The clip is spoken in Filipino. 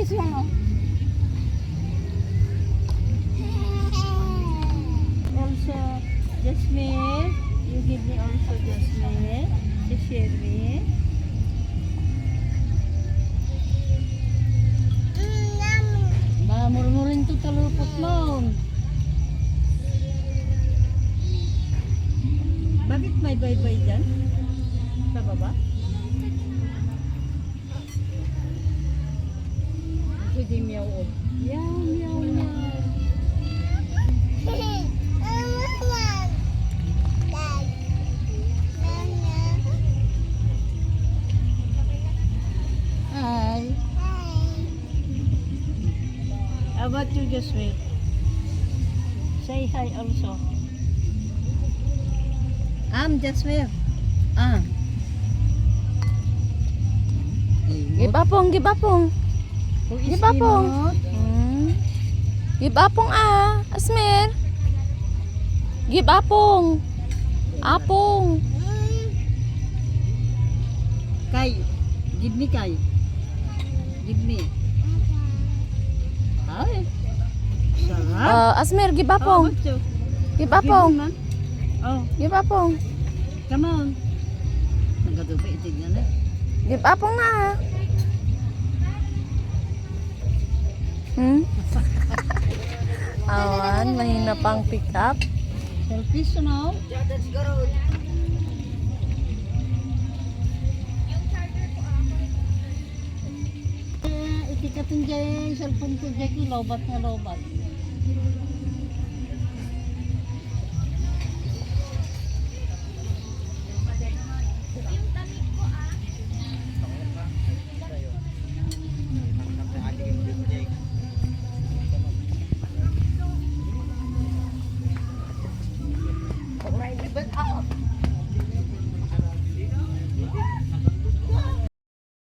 this one. Oh. Also, Jasmine, you give me also Jasmine to share me. Murmurin to talupot mo. Bakit may bye-bye dyan? Sa baba? Sige, meow. Meow, meow, meow. Hi. How about you, Jasmine? Say hi also. Jasmine. Gibapong, gibapong. Who is Gibapong. Imot? Gibapong Asmer. Gibapong. Apong. Kai. Give me Kai. Give me. Ay. Sarap. Asmer, Oh, gibapong. what you? Gibapong. Give me, man. Oh, Gibapong. come on. Nagkatupa itig na na. Gibapong na. Awan, mahina pang pick up. Selfish, no? Itikatin dyan yung cellphone ko dyan, lobat na lobat.